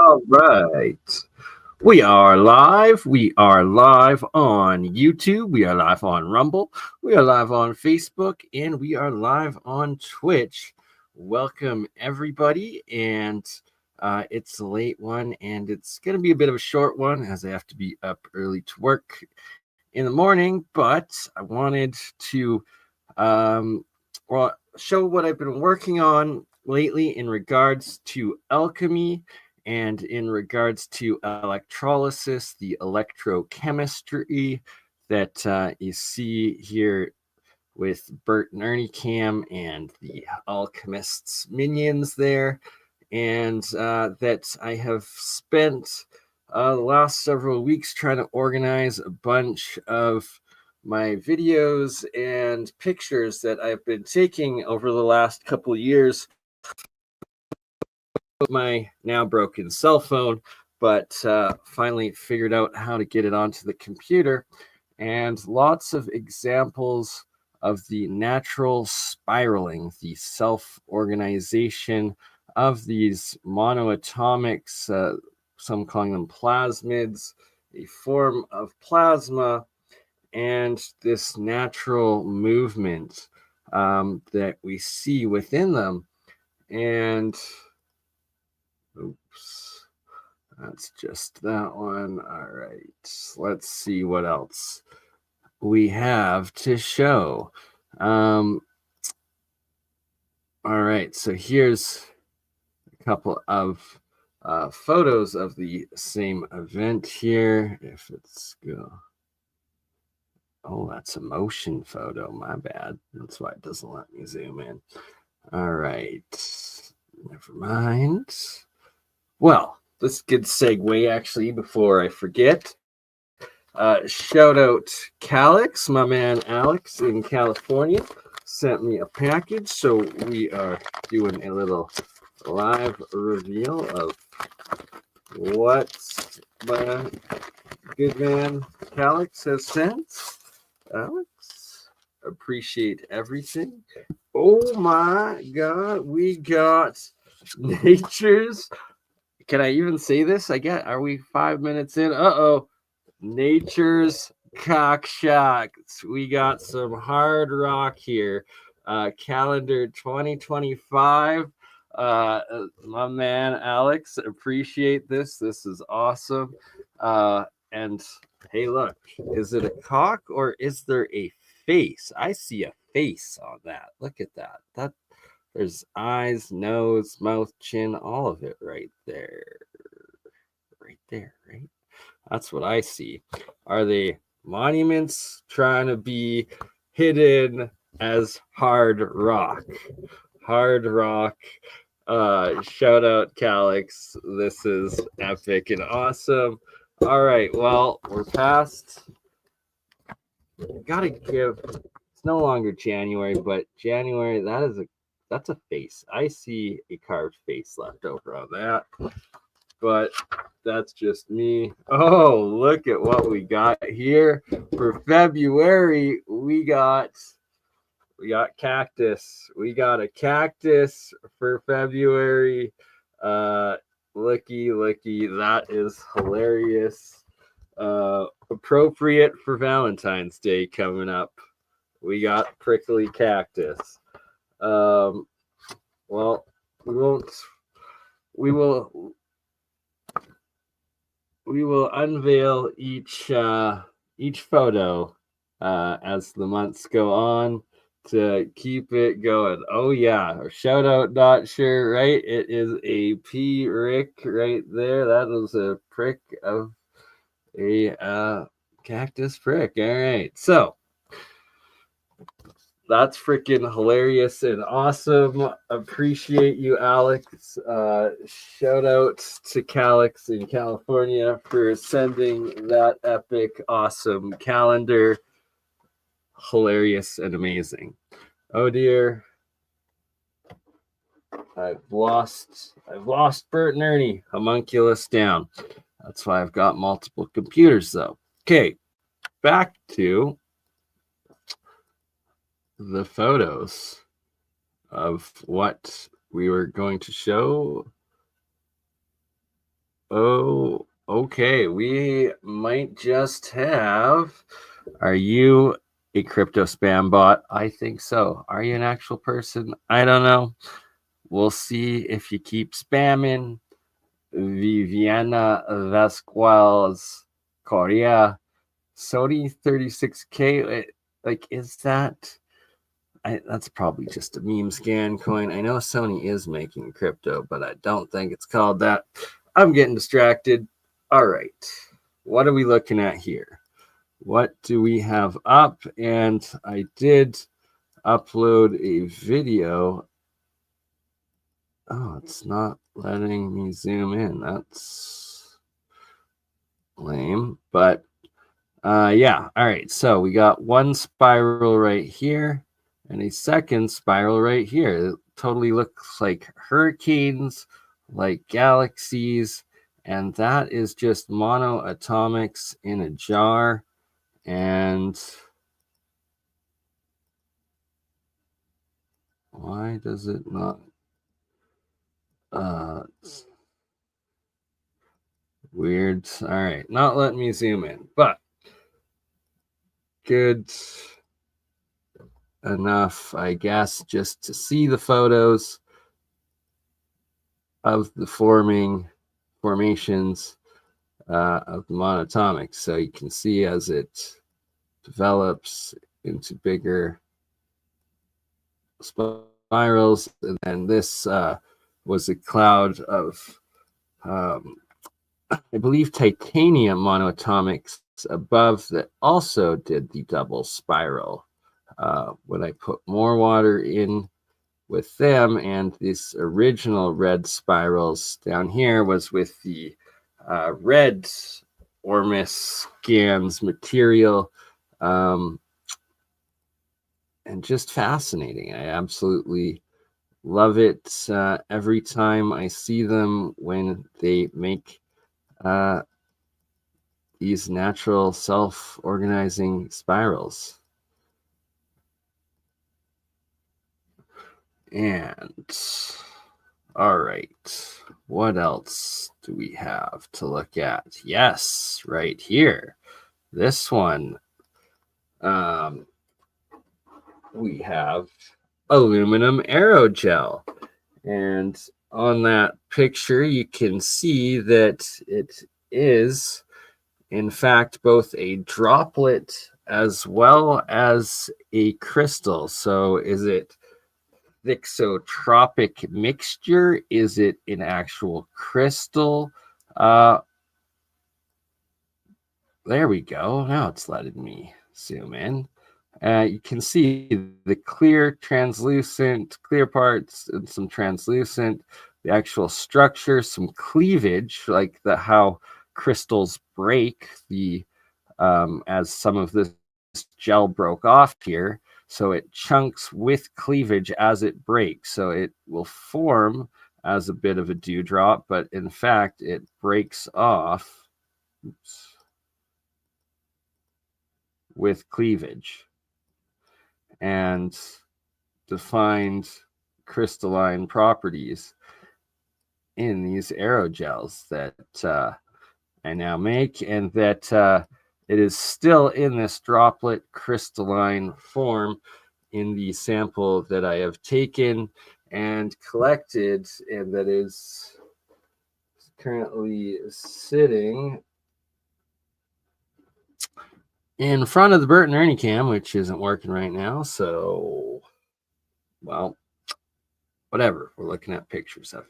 All right. We are live. We are live on YouTube. We are live on Rumble. We are live on Facebook. And we are live on Twitch. Welcome, everybody. And it's a late one. And it's going to be a bit of a short one as I have to be up early to work in the morning. But I wanted to show what I've been working on lately in regards to alchemy and in regards to electrolysis, the electrochemistry that you see here with Bert and Ernie Cam and the Alchemist's minions there, and that I have spent the last several weeks trying to organize a bunch of my videos and pictures that I've been taking over the last couple of years with my now broken cell phone, but finally figured out how to get it onto the computer, and lots of examples of the natural spiraling, the self-organization of these monoatomics, some calling them plasmids, a form of plasma, and this natural movement that we see within them. And oops, that's just that one. All right, let's see what else we have to show. All right, so here's a couple of photos of the same event here. If it's go. Oh, that's a motion photo. My bad. That's why it doesn't let me zoom in. All right. Never mind. Well, this is a good segue, actually, before I forget. Shout out Calix, my man Alex in California, sent me a package. So we are doing a little live reveal of what my good man Calix has sent. Alex, appreciate everything. Oh my God, we got nature's. Can I even say this? Are we 5 minutes in? Nature's cock shocks. We got some hard rock here. Calendar 2025. My man Alex, appreciate this. This is awesome. And hey, look, is it a cock or is there a face? I see a face on that. Look at that. There's eyes, nose, mouth, chin, all of it right there. Right there, right? That's what I see. Are they monuments trying to be hidden as hard rock? Hard rock. Shout out Calix. This is epic and awesome. All right, well, we're past. Gotta give. It's no longer January, but January. That's a face. I see a carved face left over on that, but that's just me. Oh, look at what we got here for February. We got cactus. We got a cactus for February. Looky. That is hilarious. Appropriate for Valentine's Day coming up. We got prickly cactus. Well, we will unveil each photo as the months go on to keep it going. Oh yeah, shout out, not sure, right? It is a P Rick right there. That is a prick of a cactus prick. All right, so that's freaking hilarious and awesome. Appreciate you, Alex. Shout out to Calix in California for sending that epic, awesome calendar. Hilarious and amazing. Oh dear. I've lost Bert and Ernie homunculus down. That's why I've got multiple computers though. Okay, back to the photos of what we were going to show. Oh, okay. We might just have. Are you a crypto spam bot? I think so. Are you an actual person? I don't know. We'll see if you keep spamming. Viviana Vasquez Correa, Sony 36K. Like, is that? That's probably just a meme scan coin. I know Sony is making crypto, but I don't think it's called that. I'm getting distracted. All right. What are we looking at here? What do we have up? And I did upload a video. Oh, it's not letting me zoom in. That's lame. But yeah. All right. So we got one spiral right here and a second spiral right here. It totally looks like hurricanes, like galaxies. And that is just monoatomics in a jar. And why does it not? It's weird. All right. Not letting me zoom in, but good enough, I guess, just to see the photos of the formations of the monatomics. So you can see as it develops into bigger spirals. And then this was a cloud of, I believe, titanium monoatomics above that also did the double spiral. When I put more water in with them, and this original red spirals down here was with the red Ormus scans material, and just fascinating. I absolutely love it every time I see them when they make these natural self-organizing spirals. And all right, what else do we have to look at? Yes, right here. This one. We have aluminum aerogel. And on that picture, you can see that it is, in fact, both a droplet as well as a crystal. So is it thixotropic mixture? Is it an actual crystal? There we go. Now it's letting me zoom in. You can see the clear, translucent, clear parts and some translucent, the actual structure, some cleavage, like how crystals break the as some of this gel broke off here. So it chunks with cleavage as it breaks. So it will form as a bit of a dewdrop, but in fact, it breaks off. Oops, with cleavage and defined crystalline properties in these aerogels that I now make, and that it is still in this droplet crystalline form in the sample that I have taken and collected, and that is currently sitting in front of the Bert and Ernie cam, which isn't working right now. So, well, whatever. We're looking at pictures of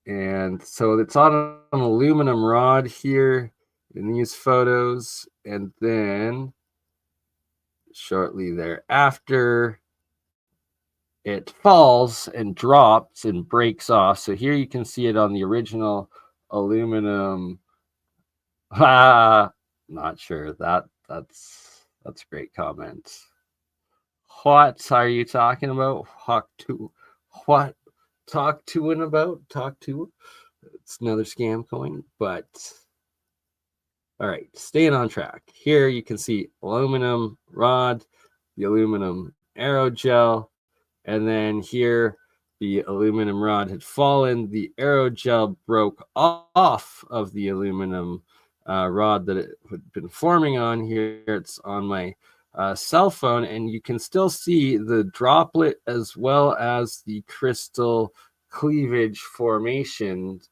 it. And so it's on an aluminum rod here in these photos. And then shortly thereafter, it falls and drops and breaks off. So here you can see it on the original aluminum. Not sure. That's a great comment. What are you talking about? What? Talk to and about? Talk to? It's another scam coin, but all right, staying on track. Here you can see aluminum rod, the aluminum aerogel, and then here the aluminum rod had fallen, the aerogel broke off of the aluminum rod that it had been forming on. Here it's on my cell phone, and you can still see the droplet as well as the crystal cleavage formations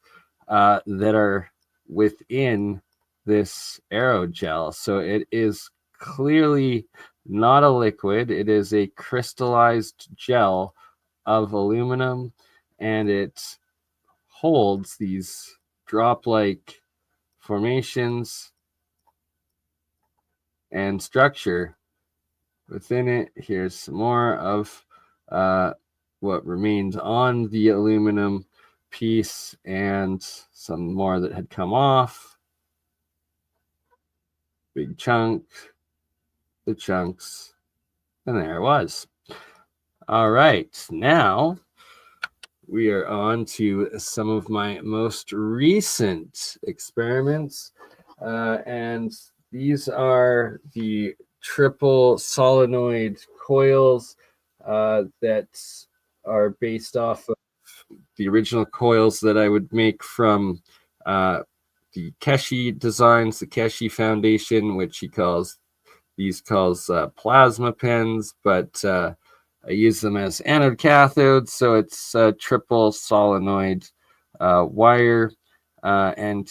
that are within this aerogel. So it is clearly not a liquid. It is a crystallized gel of aluminum, and it holds these drop-like formations and structure within it. Here's some more of what remained on the aluminum piece and some more that had come off. Big chunk, the chunks, and there it was. All right, now we are on to some of my most recent experiments, and these are the triple solenoid coils that are based off of the original coils that I would make from the Keshi designs, the Keshi Foundation, which he calls plasma pens, but I use them as anode cathodes, so it's a triple solenoid wire. And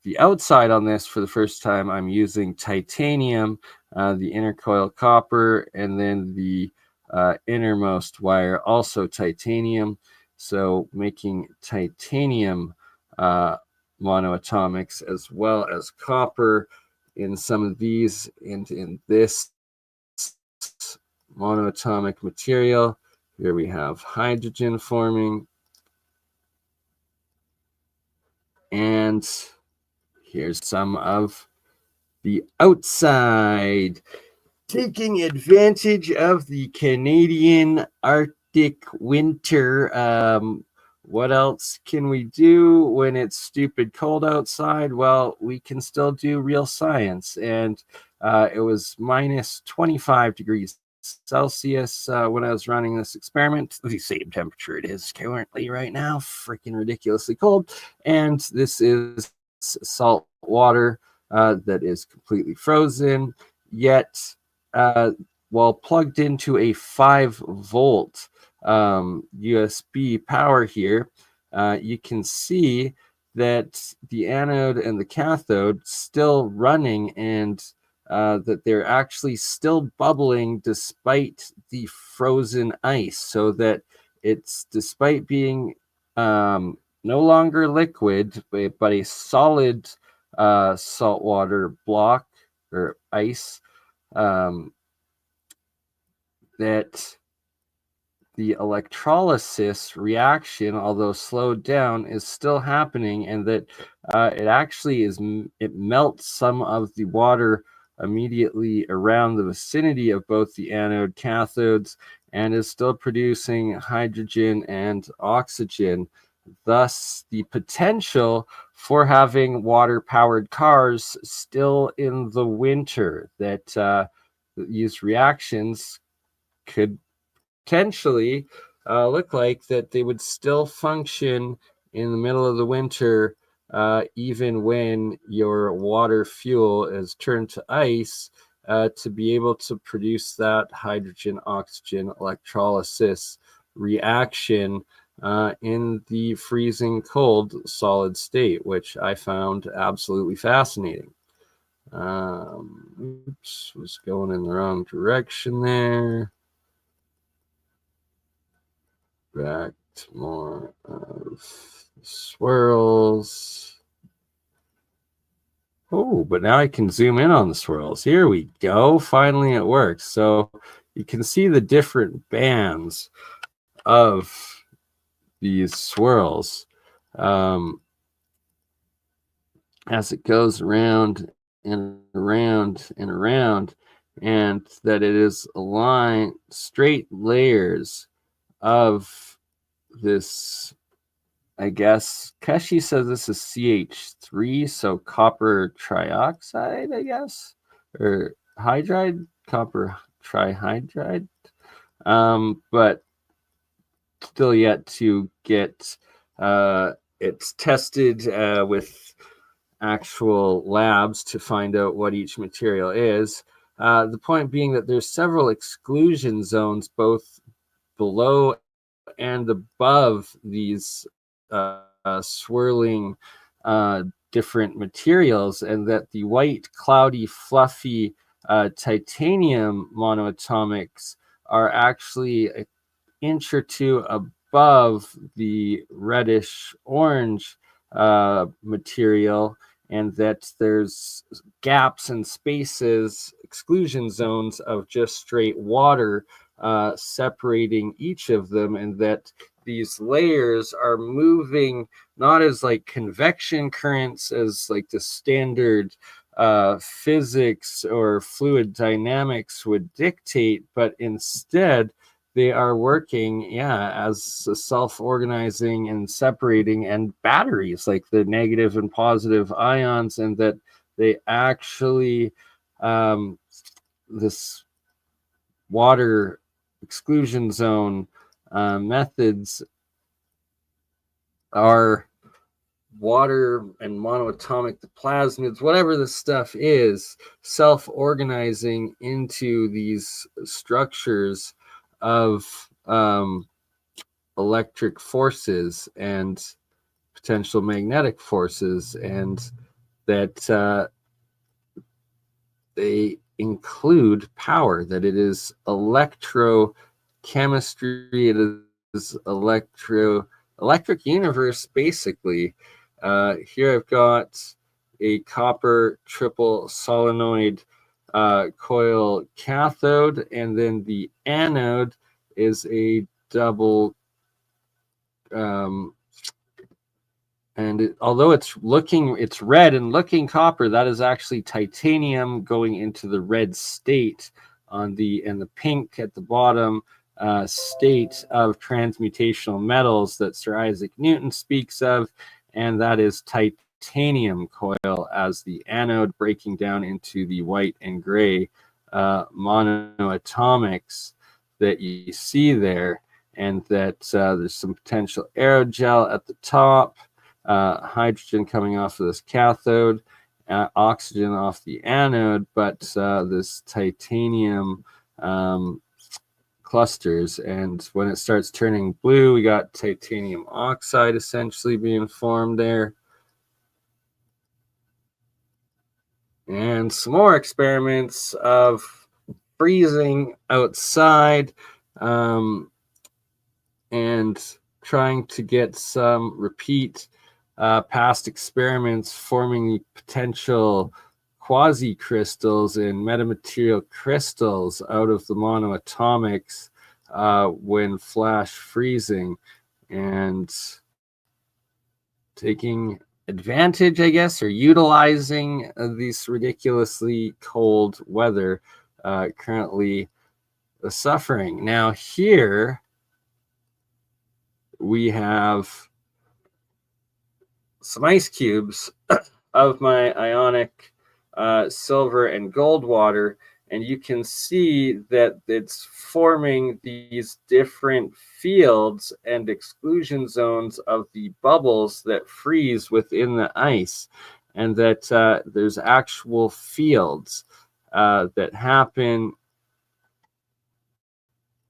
the outside on this, for the first time, I'm using titanium, the inner coil copper, and then the innermost wire, also titanium. So making titanium monoatomics as well as copper in some of these, and in this monoatomic material. Here we have hydrogen forming. And here's some of the outside. Taking advantage of the Canadian Arctic winter, what else can we do when it's stupid cold outside? Well, we can still do real science. And it was minus 25 degrees Celsius when I was running this experiment. The same temperature it is currently right now, freaking ridiculously cold. And this is salt water that is completely frozen, yet while plugged into a 5-volt USB power here, you can see that the anode and the cathode still running, and that they're actually still bubbling despite the frozen ice, so that it's, despite being no longer liquid, but a solid saltwater block or ice, that the electrolysis reaction, although slowed down, is still happening, and that it actually is, it melts some of the water immediately around the vicinity of both the anode cathodes, and is still producing hydrogen and oxygen. Thus, the potential for having water-powered cars still in the winter, that these reactions could potentially look like that they would still function in the middle of the winter, even when your water fuel is turned to ice, to be able to produce that hydrogen oxygen electrolysis reaction in the freezing cold solid state, which I found absolutely fascinating. Oops, was going in the wrong direction there. Back to more of swirls. Oh, but now I can zoom in on the swirls. Here we go. Finally, it works. So you can see the different bands of these swirls as it goes around and around and around, and that it is aligned, straight layers of this. I guess Keshi says this is CH3, so copper trioxide, I guess, or hydride, copper trihydride. But still yet to get it's tested with actual labs to find out what each material is. The point being that there's several exclusion zones both below and above these swirling different materials, and that the white, cloudy, fluffy titanium monoatomics are actually an inch or two above the reddish orange material, and that there's gaps and spaces, exclusion zones of just straight water separating each of them, and that these layers are moving not as like convection currents as like the standard physics or fluid dynamics would dictate, but instead they are working, as self-organizing and separating, and batteries, like the negative and positive ions, and that they actually, this water exclusion zone methods are water and monoatomic, the plasmids, whatever the stuff is, self-organizing into these structures of electric forces and potential magnetic forces, and that they include power, that it is electrochemistry, it is electric universe, basically. Here I've got a copper triple solenoid coil cathode, and then the anode is a double although it's red and looking copper, that is actually titanium going into the red state and the pink at the bottom state of transmutational metals that Sir Isaac Newton speaks of, and that is titanium coil as the anode, breaking down into the white and gray monoatomics that you see there, and that there's some potential aerogel at the top, hydrogen coming off of this cathode, oxygen off the anode, but this titanium clusters, and when it starts turning blue, we got titanium oxide essentially being formed there. And some more experiments of freezing outside and trying to get some repeat past experiments forming potential quasi-crystals and metamaterial crystals out of the monoatomics when flash freezing, and taking advantage, I guess, or utilizing these ridiculously cold weather currently suffering. Now here we have some ice cubes of my ionic silver and gold water, and you can see that it's forming these different fields and exclusion zones of the bubbles that freeze within the ice, and that there's actual fields that happen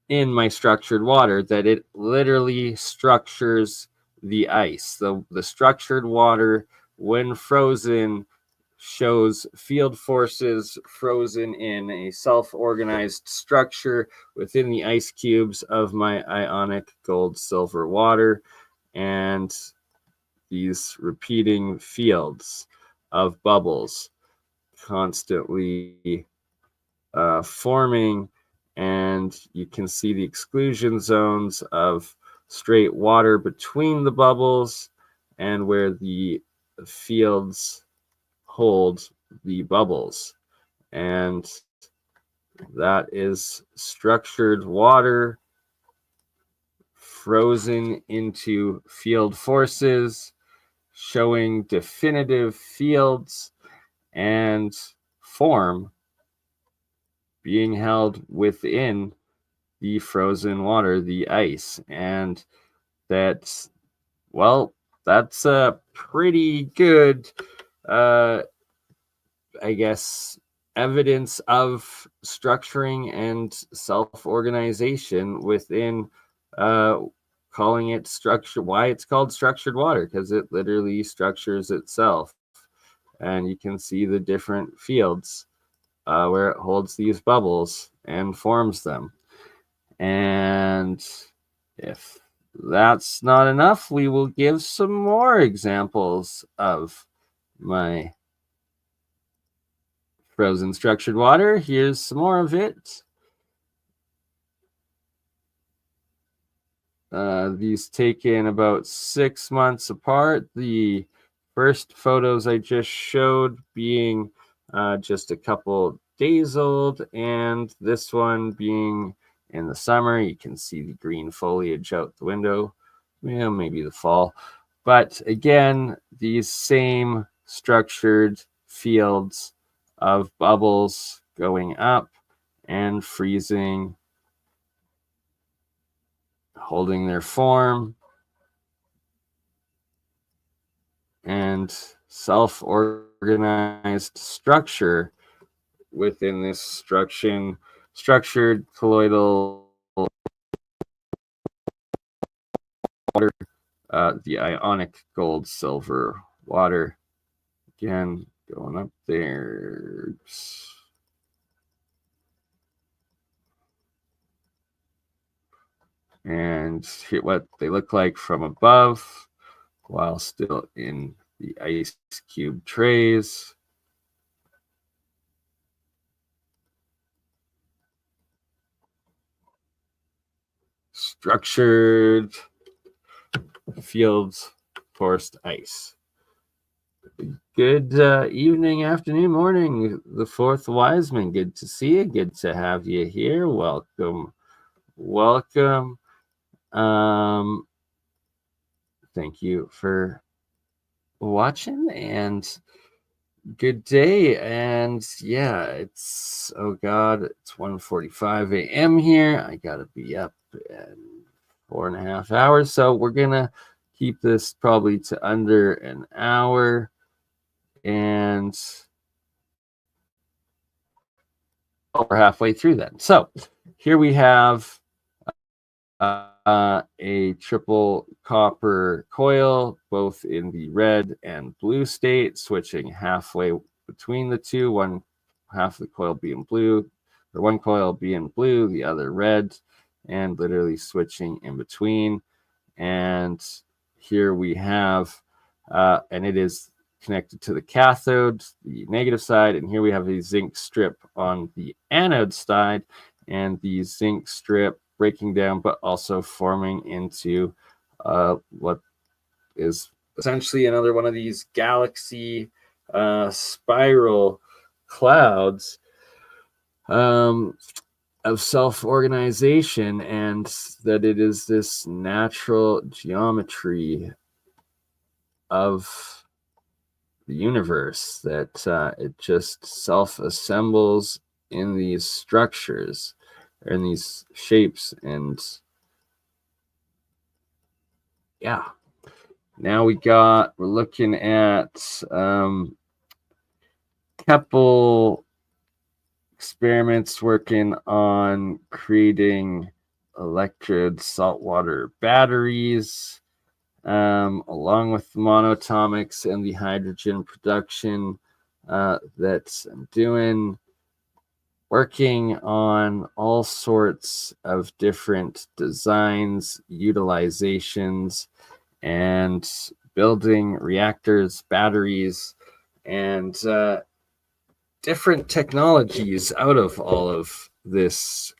in my structured water, that it literally structures the ice. The structured water, when frozen, shows field forces frozen in a self-organized structure within the ice cubes of my ionic gold silver water, and these repeating fields of bubbles constantly forming, and you can see the exclusion zones of straight water between the bubbles and where the fields hold the bubbles, and that is structured water frozen into field forces, showing definitive fields and form being held within the frozen water, the ice. And that's, well, that's a pretty good, I guess, evidence of structuring and self-organization within calling it structure, why it's called structured water, because it literally structures itself. And you can see the different fields where it holds these bubbles and forms them. And if that's not enough, we will give some more examples of my frozen structured water. Here's some more of it. These taken about 6 months apart. The first photos I just showed being just a couple days old, and this one being in the summer. You can see the green foliage out the window. Yeah, maybe the fall. But again, these same structured fields of bubbles going up and freezing, holding their form, and self-organized structure within this structured colloidal water, the ionic gold silver water. Again, going up there. And here what they look like from above while still in the ice cube trays. Structured fields, forced ice. Good evening, afternoon, morning, the fourth Wiseman. Good to see you. Good to have you here. Welcome. Welcome. Thank you for watching, and good day. And yeah, it's, oh god, it's 1:45 a.m. here. I gotta be up in 4.5 hours, so we're gonna keep this probably to under an hour. And we're halfway through then. So here we have a triple copper coil, both in the red and blue state, switching halfway between the two, one half of the coil being blue, or one coil being blue, the other red, and literally switching in between. And here we have, and it is connected to the cathode, the negative side, and here we have a zinc strip on the anode side, and the zinc strip breaking down, but also forming into what is essentially another one of these galaxy spiral clouds of self-organization, and that it is this natural geometry of the universe that it just self-assembles in these structures, in these shapes. And yeah, now we're looking at couple experiments working on creating electrode saltwater batteries, along with the monoatomics and the hydrogen production that I'm doing, working on all sorts of different designs, utilizations, and building reactors, batteries, and different technologies out of all of this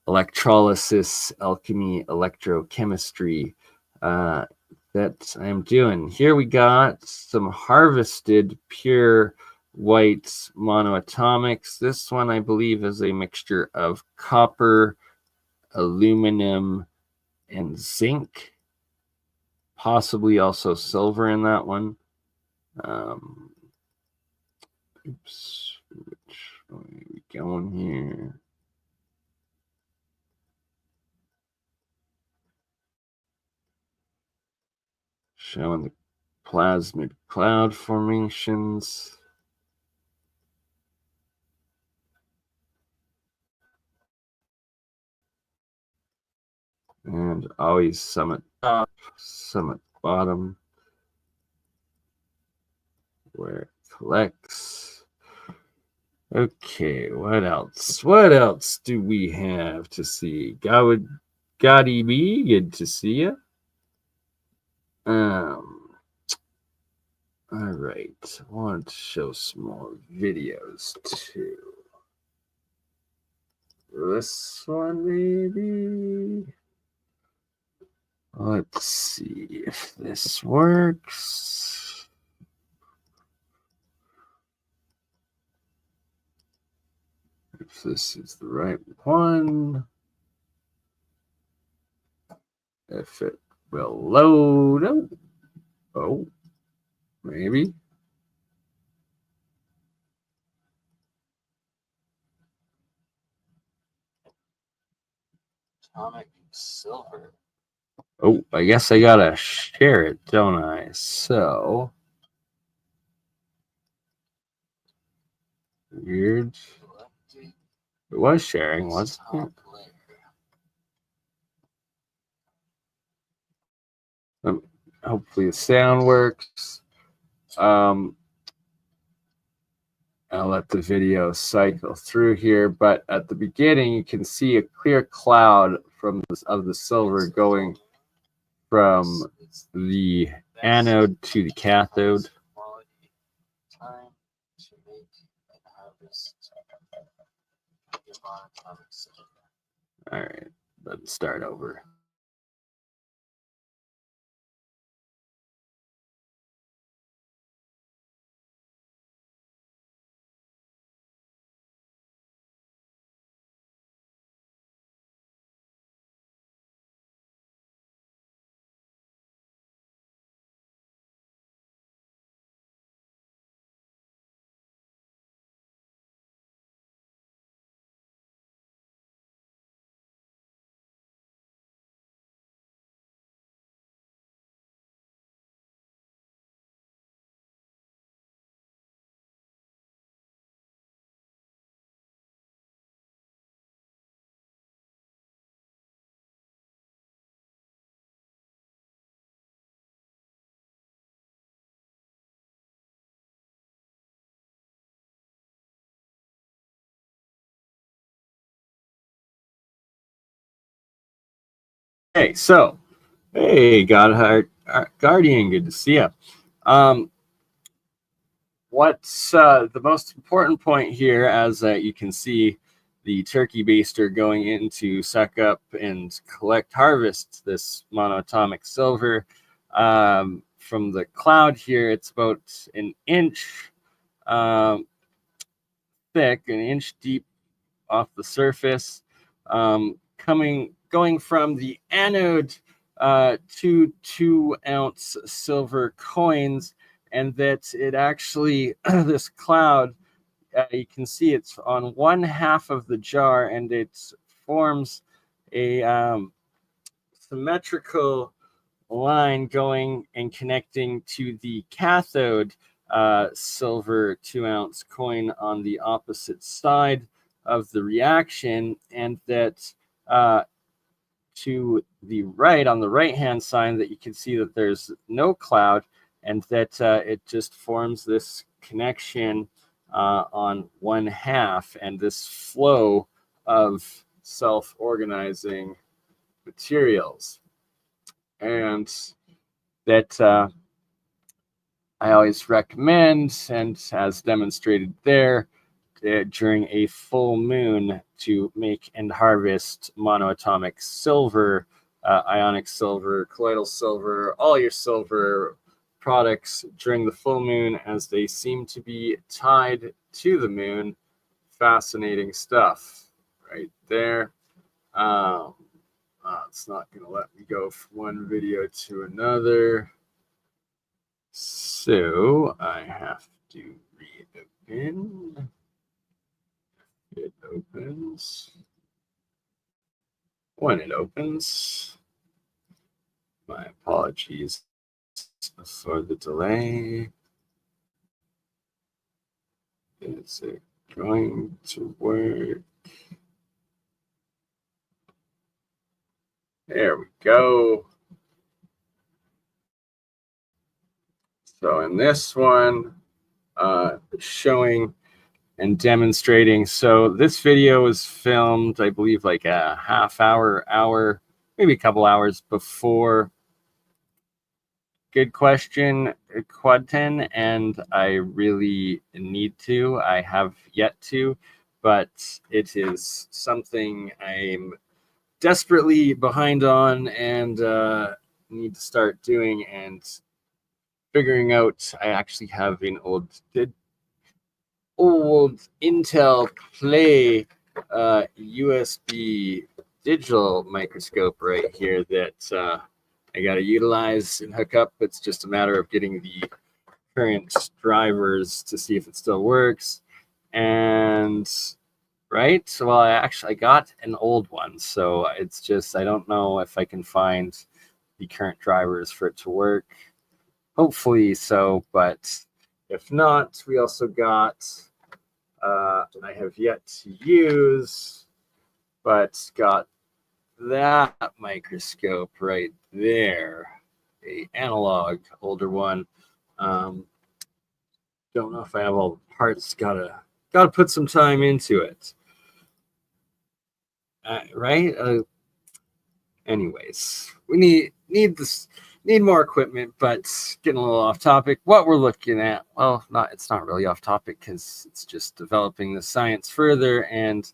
electrolysis, alchemy, electrochemistry that I'm doing. Here we got some harvested pure white monoatomics. This one, I believe, is a mixture of copper, aluminum, and zinc. Possibly also silver in that one. Oops, which way are we going here? showing the plasmid cloud formations. And always some at top, some at bottom, where it collects. Okay, what else? What else do we have to see? Gotti B, good to see you. All right, I want to show some more videos too. This one maybe. Let's see if this works. If this is the right one. If it will load. Oh, maybe. Atomic silver. Oh, I guess I gotta share it, don't I? So weird. It was sharing, wasn't it? Hopefully the sound works. I'll let the video cycle through here, but at the beginning you can see a clear cloud of the silver going from the anode to the cathode. All right, let's start over. Okay, so hey, Guardian, good to see you. What's the most important point here, as you can see the turkey baster going in to suck up and harvest this monoatomic silver from the cloud here. It's about an inch thick, an inch deep off the surface, going from the anode to 2-ounce silver coins, and that it actually this cloud, you can see it's on one half of the jar, and it forms a symmetrical line going and connecting to the cathode silver 2-ounce coin on the opposite side of the reaction, and that to the right, on the right hand side, that you can see that there's no cloud, and that it just forms this connection on one half, and this flow of self-organizing materials. And that I always recommend, and as demonstrated there, during a full moon, to make and harvest monoatomic silver, ionic silver, colloidal silver, all your silver products during the full moon, as they seem to be tied to the moon. Fascinating stuff right there. It's not going to let me go from one video to another. So I have to reopen. It opens. When it opens, my apologies. for the delay. Is it going to work? There we go. So in this one, showing and demonstrating. So this video was filmed, I believe, like a half hour, maybe a couple hours before Good Question Quad 10, and I really need to. I have yet to, but it is something I'm desperately behind on and need to start doing and figuring out. I actually have an old Intel Play USB digital microscope right here that I got to utilize and hook up. It's just a matter of getting the current drivers to see if it still works. And right, well, I got an old one, so it's just I don't know if I can find the current drivers for it to work. Hopefully so, but if not, we also got I have yet to use, but got that microscope right there, a analog older one. Don't know if I have all the parts. Gotta put some time into it, right? Anyways, we need more equipment, but getting a little off topic. What we're looking at, well, it's not really off topic because it's just developing the science further, and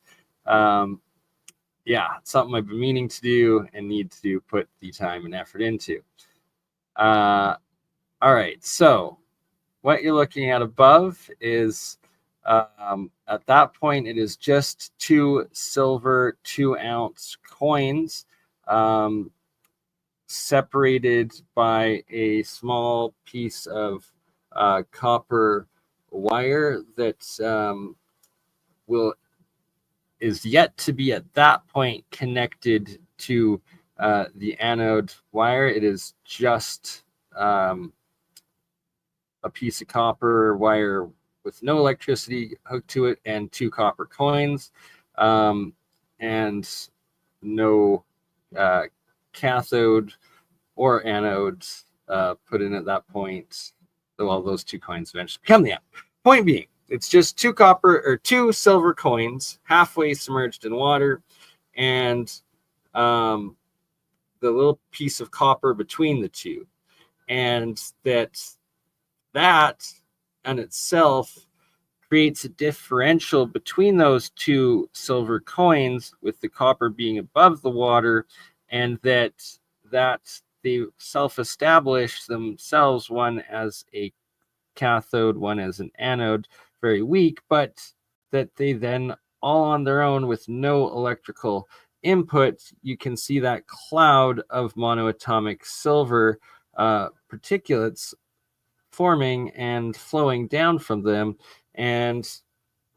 yeah, it's something I've been meaning to do and need to put the time and effort into. All right, so what you're looking at above is at that point it is just 2 silver 2-ounce coins separated by a small piece of copper wire that is yet to be at that point connected to the anode wire. It is just a piece of copper wire with no electricity hooked to it and 2 copper coins, and no cathode or anode put in at that point. Well, those 2 coins eventually become the anode. Point being, it's just 2 silver coins halfway submerged in water, and the little piece of copper between the two, and that in itself creates a differential between those 2 silver coins, with the copper being above the water, and that they self-establish themselves, one as a cathode, one as an anode, very weak, but that they then all on their own with no electrical input, you can see that cloud of monoatomic silver particulates forming and flowing down from them, and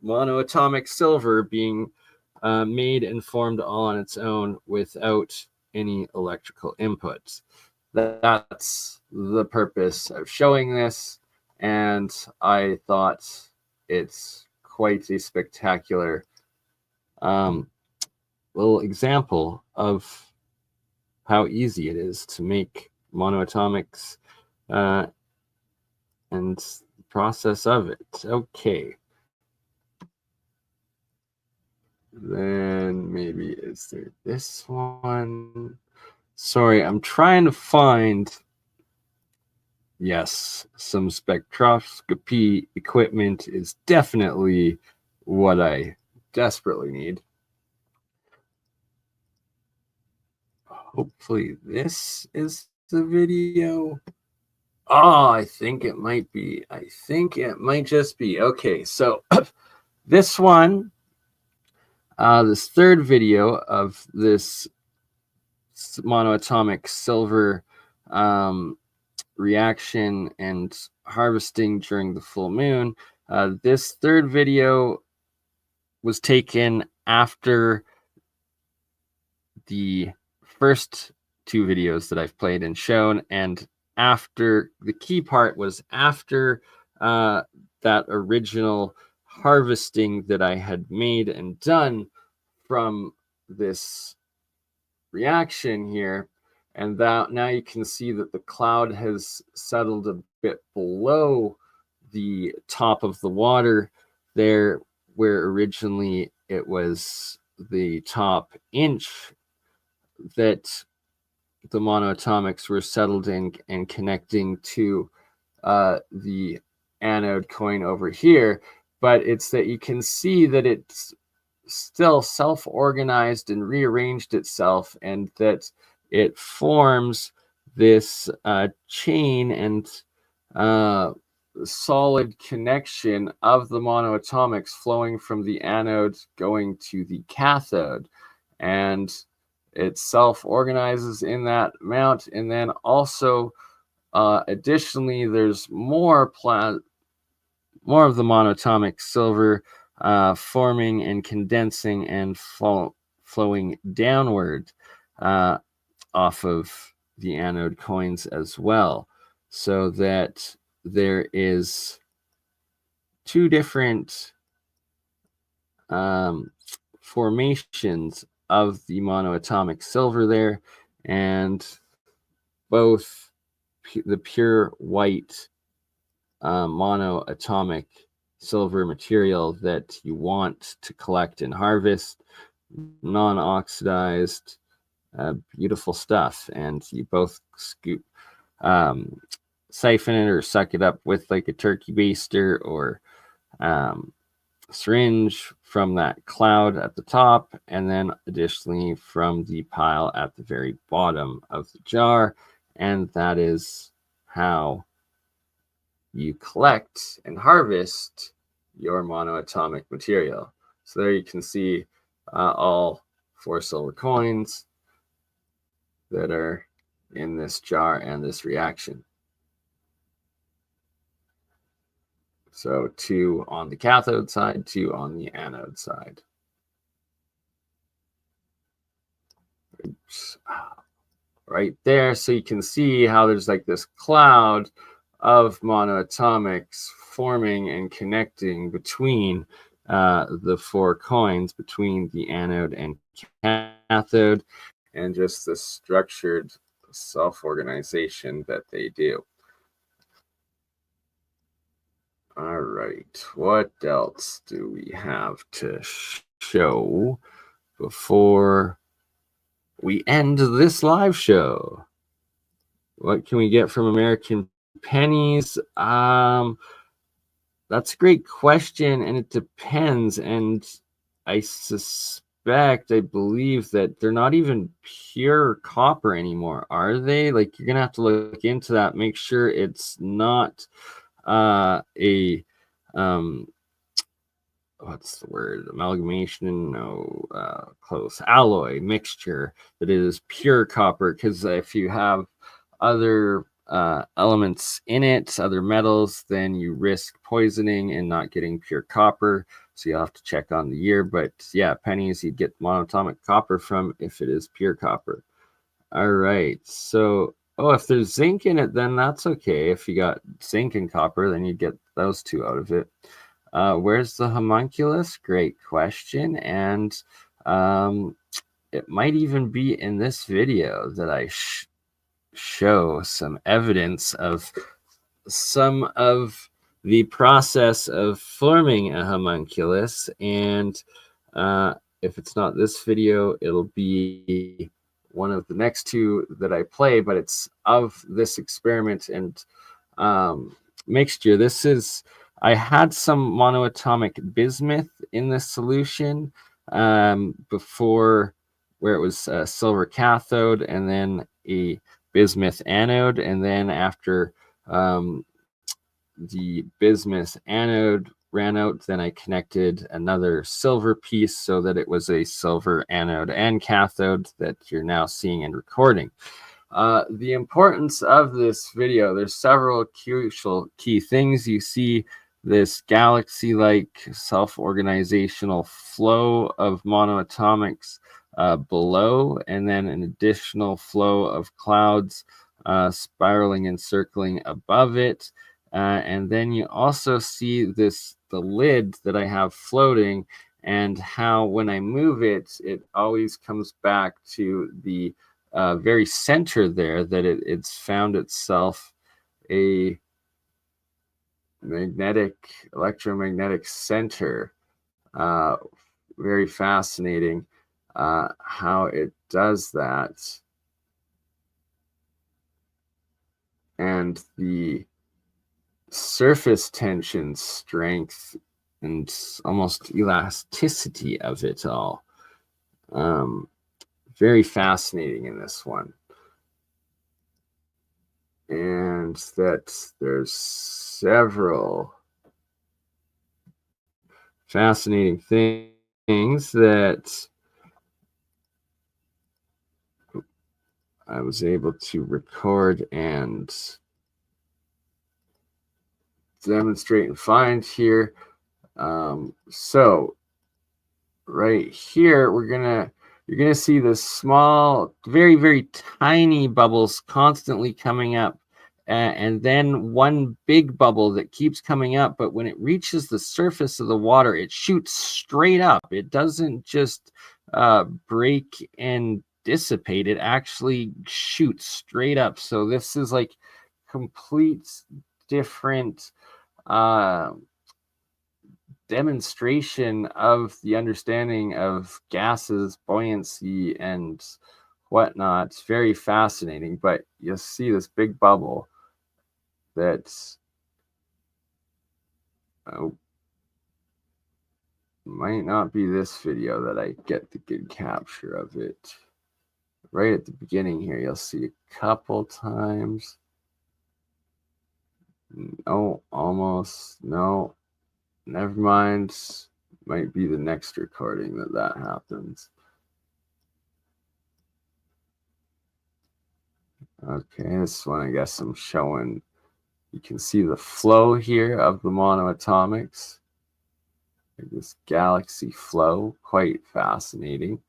monoatomic silver being made and formed all on its own without any electrical inputs. That's the purpose of showing this, and I thought it's quite a spectacular little example of how easy it is to make monoatomics and the process of it. Okay. Then maybe is there this one? Sorry, I'm trying to find, yes, some spectroscopy equipment is definitely what I desperately need. Hopefully this is the video. Oh, I think it might be. I think it might just be. Okay, so this one, this third video of this monoatomic silver reaction and harvesting during the full moon. This third video was taken after the first 2 videos that I've played and shown, and after the key part was after that original harvesting that I had made and done from this reaction here. And that now you can see that the cloud has settled a bit below the top of the water there, where originally it was the top inch that the monoatomics were settled in and connecting to the anode coin over here. But it's that you can see that it's still self-organized and rearranged itself, and that it forms this chain and solid connection of the monoatomics flowing from the anode going to the cathode, and it self-organizes in that amount. And then also additionally, there's more of the monatomic silver forming and condensing and flowing downward off of the anode coins as well, so that there is two different formations of the monoatomic silver there, and both the pure white monoatomic silver material that you want to collect and harvest, non-oxidized, beautiful stuff. And you both scoop, siphon it or suck it up with like a turkey baster or syringe from that cloud at the top, and then additionally from the pile at the very bottom of the jar. And that is how you collect and harvest your monoatomic material. So there you can see all 4 silver coins that are in this jar and this reaction. So 2 on the cathode side, 2 on the anode side. Oops. Right there. So you can see how there's like this cloud of monoatomics forming and connecting between the 4 coins, between the anode and cathode, and just the structured self-organization that they do. All right, what else do we have to show before we end this live show? What can we get from American pennies? That's a great question, and it depends. And I believe that they're not even pure copper anymore, are they? Like, you're gonna have to look into that, make sure it's not a what's the word, amalgamation, no, close, alloy mixture that is pure copper, because if you have other elements in it, other metals, then you risk poisoning and not getting pure copper. So you'll have to check on the year. But yeah, pennies you'd get monatomic copper from if it is pure copper. All right, so if there's zinc in it, then that's okay. If you got zinc and copper, then you get those 2 out of it. Where's the homunculus? Great question. And it might even be in this video that I show some evidence of some of the process of forming a homunculus. And if it's not this video, it'll be one of the next 2 that I play, but it's of this experiment and mixture. This is, I had some monoatomic bismuth in this solution before, where it was a silver cathode and then a bismuth anode. And then after the bismuth anode ran out, then I connected another silver piece so that it was a silver anode and cathode that you're now seeing and recording. The importance of this video, there's several crucial key things. You see this galaxy-like self-organizational flow of monoatomics below, and then an additional flow of clouds spiraling and circling above it. And then you also see the lid that I have floating, and how when I move it, it always comes back to the very center there, that it's found itself a electromagnetic center. Very fascinating how it does that. And the surface tension strength and almost elasticity of it all. Very fascinating in this one. And that there's several fascinating things that I was able to record and demonstrate and find here. So right here, you're gonna see this small, very, very tiny bubbles constantly coming up, and then one big bubble that keeps coming up. But when it reaches the surface of the water, it shoots straight up. It doesn't just break and dissipate. It actually shoots straight up. So this is like complete different demonstration of the understanding of gases, buoyancy, and whatnot. It's very fascinating. But you'll see this big bubble that's might not be this video that I get the good capture of it. Right at the beginning here, you'll see a couple times. No, almost. No, never mind. Might be the next recording that happens. Okay, this one I guess I'm showing. You can see the flow here of the monoatomics. Like this galaxy flow, quite fascinating.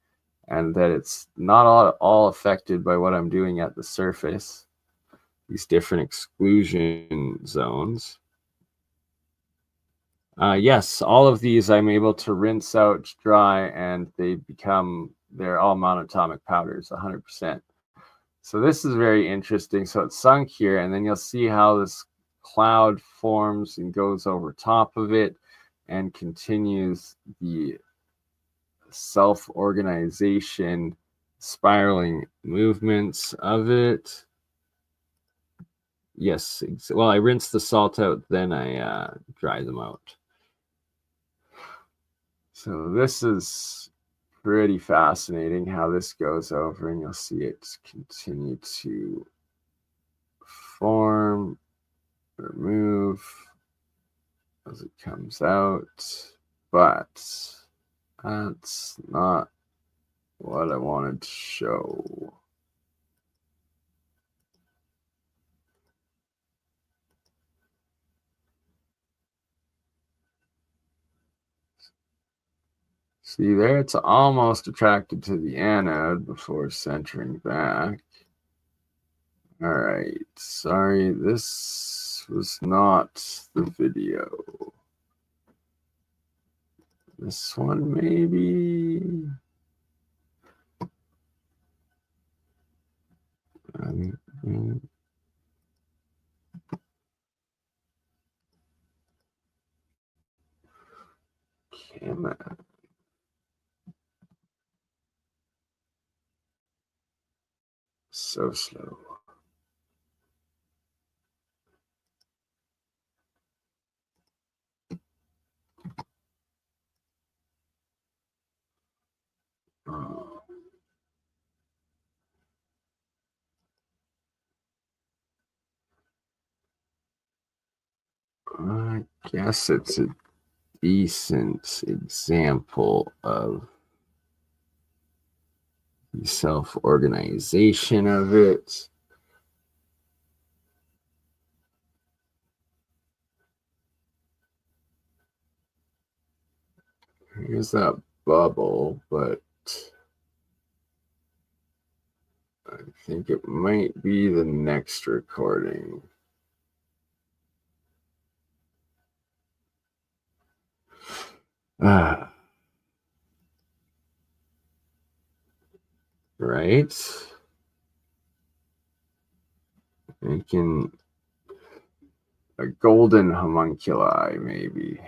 And that it's not all affected by what I'm doing at the surface. These different exclusion zones. Yes, all of these I'm able to rinse out dry, and they're all monatomic powders, 100%. So this is very interesting. So it's sunk here, and then you'll see how this cloud forms and goes over top of it and continues the self-organization, spiraling movements of it. Yes, well, I rinse the salt out, then I dry them out. So this is pretty fascinating how this goes over, and you'll see it continue to form or move as it comes out. But that's not what I wanted to show. See there, it's almost attracted to the anode before centering back. All right, sorry, this was not the video. This one maybe. Camera. So slow. Oh. I guess it's a decent example of the self-organization of it. Here's that bubble, but I think it might be the next recording. Right? Making a golden homunculi, maybe.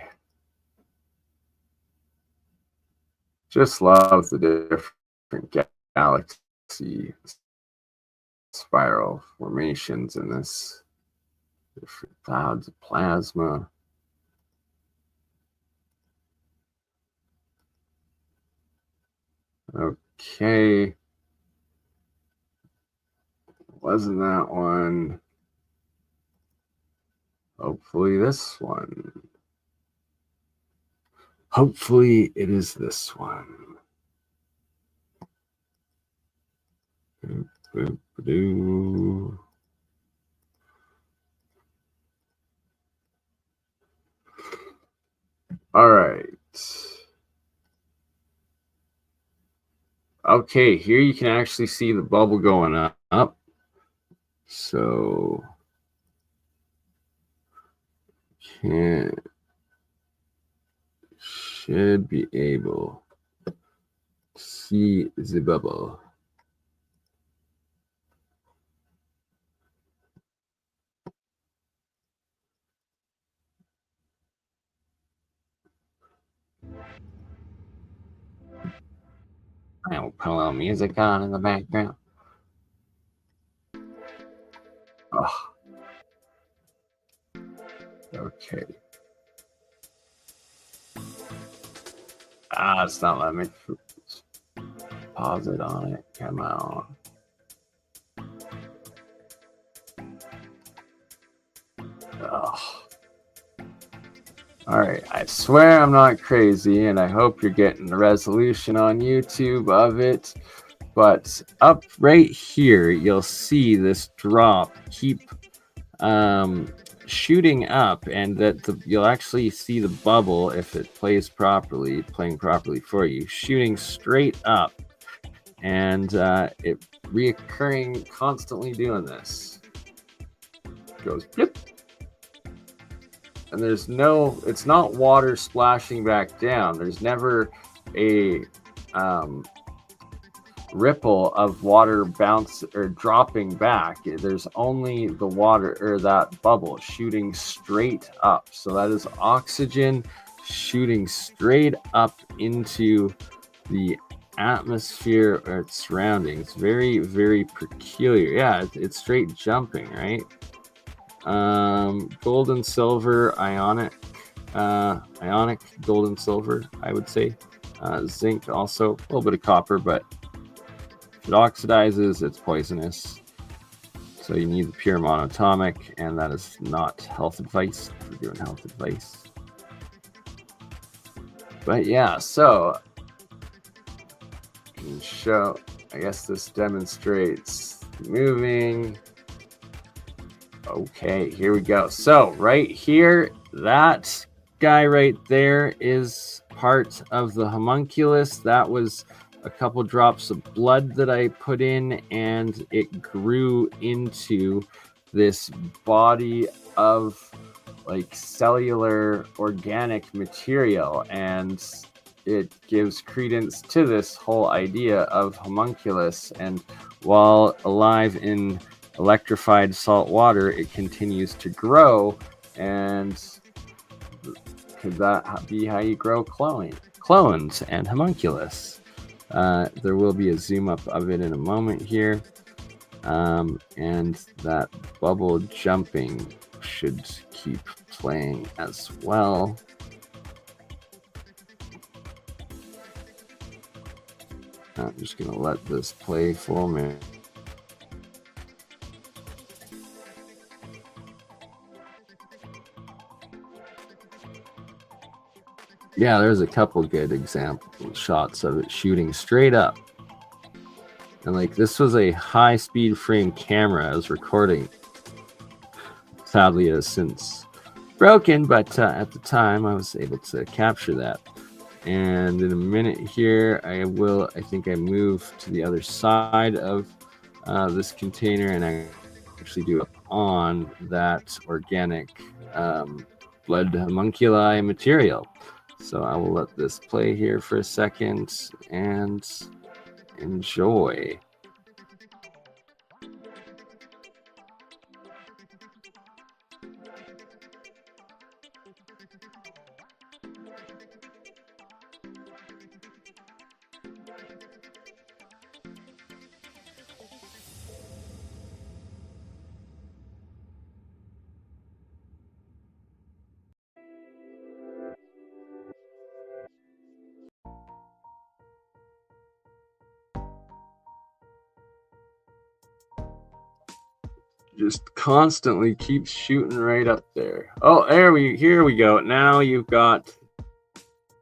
Just love the different galaxy spiral formations in this. Different clouds of plasma. Okay. Wasn't that one? Hopefully this one. Hopefully it is this one. All right. Okay, here you can actually see the bubble going up. So should be able to see the bubble. I will put a little music on in the background. Oh. Okay. It's not letting me pause it on it. Come on. Oh. All right. I swear I'm not crazy, and I hope you're getting the resolution on YouTube of it. But up right here, you'll see this drop keep shooting up, and that you'll actually see the bubble, if it plays properly, playing properly for you, shooting straight up, and it reoccurring, constantly doing this. Goes blip, and there's no, it's not water splashing back down. There's never a ripple of water bounce or dropping back. There's only the water, or that bubble, shooting straight up. So that is oxygen shooting straight up into the atmosphere or its surroundings. Very, very peculiar. Yeah, it's straight jumping, right? Gold and silver, ionic gold and silver, I would say. Zinc also, a little bit of copper, but if it oxidizes, it's poisonous. So you need the pure monatomic, and that is not health advice. We're doing health advice. But yeah, so I can show, I guess this demonstrates moving. Okay, here we go. So right here, that guy right there is part of the homunculus. That was a couple drops of blood that I put in, and it grew into this body of like cellular organic material, and it gives credence to this whole idea of homunculus. And while alive in electrified salt water, it continues to grow. And could that be how you grow clones and homunculus? There will be a zoom up of it in a moment here. And that bubble jumping should keep playing as well. I'm just going to let this play for a minute. Yeah, there's a couple good example shots of it shooting straight up. And like, this was a high-speed frame camera I was recording. Sadly, it has since broken, but at the time I was able to capture that. And in a minute here, I think I move to the other side of this container and I actually do it on that organic blood homunculi material. So I will let this play here for a second and enjoy. Just constantly keeps shooting right up there. Oh, here we go. Now you've got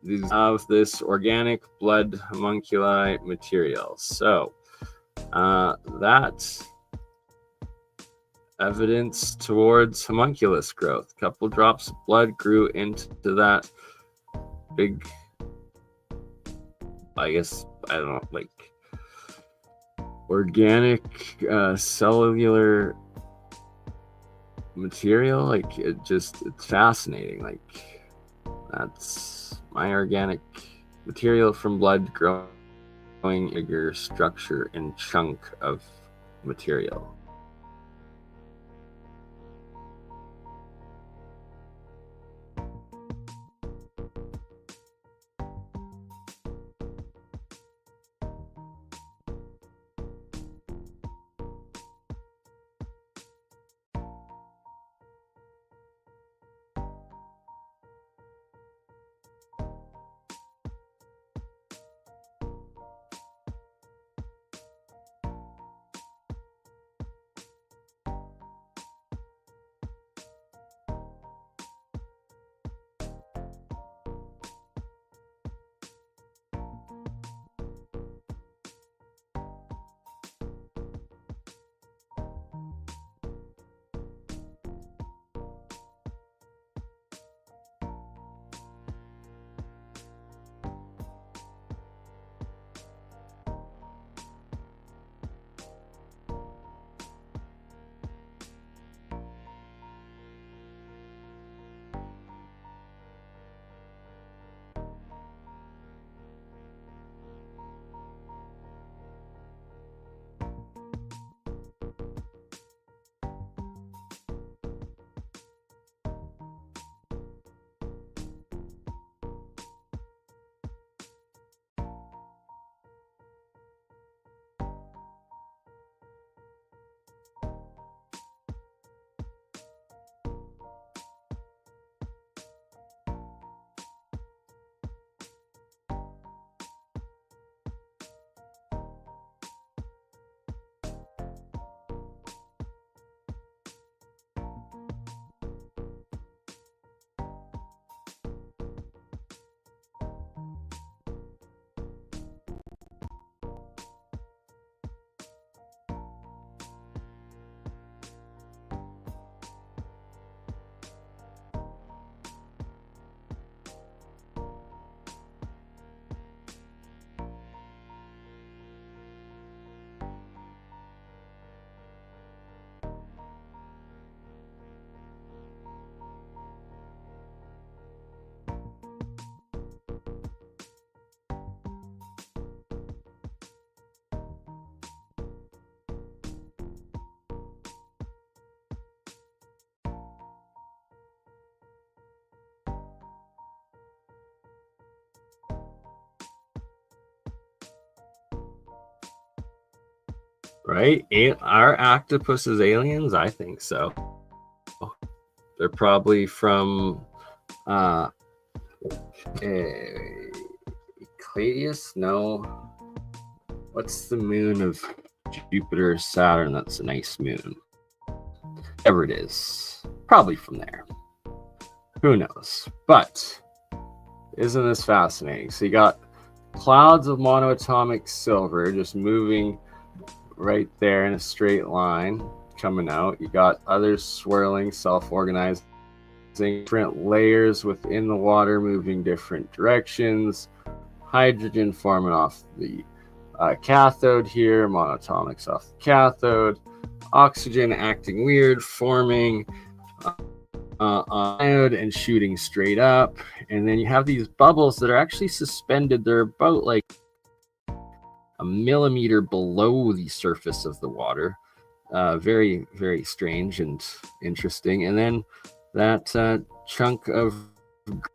these of this organic blood homunculi material. So that evidence towards homunculus growth. A couple drops of blood grew into that big, I guess, I don't know, like organic cellular material. Like it's fascinating. Like that's my organic material from blood growing a bigger structure and chunk of material. Right? Are octopuses aliens? I think so. They're probably from Ecladius? No. What's the moon of Jupiter, Saturn? That's a nice moon. Whatever it is. Probably from there. Who knows? But isn't this fascinating? So you got clouds of monoatomic silver just moving right there in a straight line coming out. You got others swirling, self-organizing, different layers within the water moving different directions, hydrogen forming off the cathode here, monatomics off the cathode, oxygen acting weird, forming anode and shooting straight up. And then you have these bubbles that are actually suspended. They're about like a millimeter below the surface of the water. Very, very strange and interesting. And then that chunk of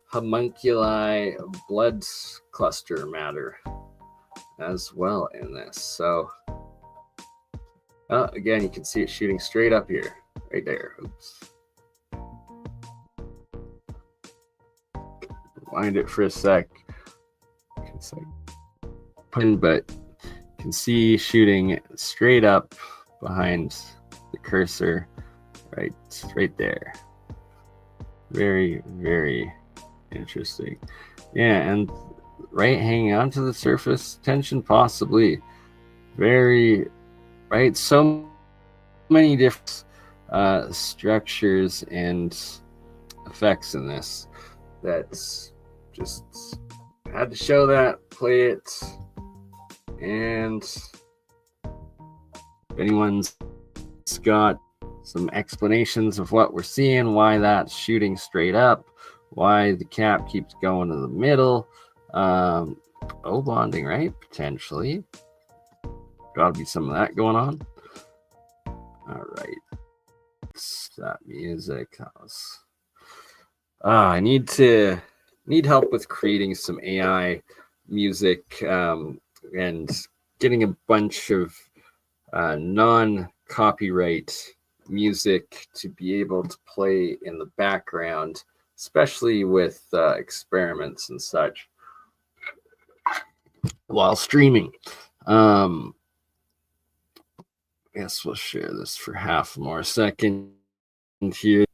homunculi blood cluster matter as well in this. So again, you can see it shooting straight up here, right there. Oops. Wind it for a sec. But you can see shooting straight up behind the cursor, right there. Very, very interesting. Yeah, and right, hanging on to the surface tension, possibly. Very, right, so many different structures and effects in this. That's just had to show that, play it, and if anyone's got some explanations of what we're seeing, why that's shooting straight up, why the cap keeps going to the middle, O bonding, right? Potentially. Gotta be some of that going on. All right. That music. I need help with creating some AI music and getting a bunch of non-copyright music to be able to play in the background, especially with experiments and such while streaming. Guess we'll share this for half more second here.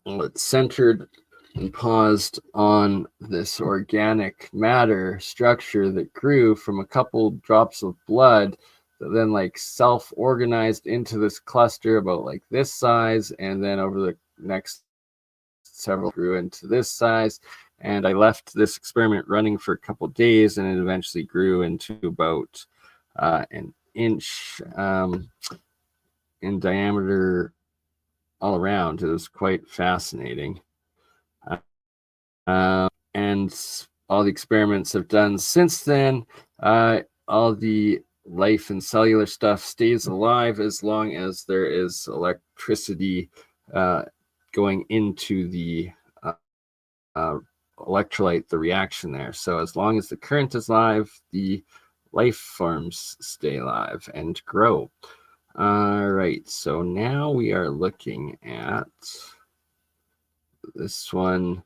Well, it's centered and paused on this organic matter structure that grew from a couple drops of blood that then like self-organized into this cluster about like this size, and then over the next several grew into this size. And I left this experiment running for a couple days, and it eventually grew into about an inch in diameter all around. It was quite fascinating. And all the experiments I've done since then, all the life and cellular stuff stays alive as long as there is electricity going into the electrolyte, the reaction there. So as long as the current is live, the life forms stay alive and grow. All right, so now we are looking at this one,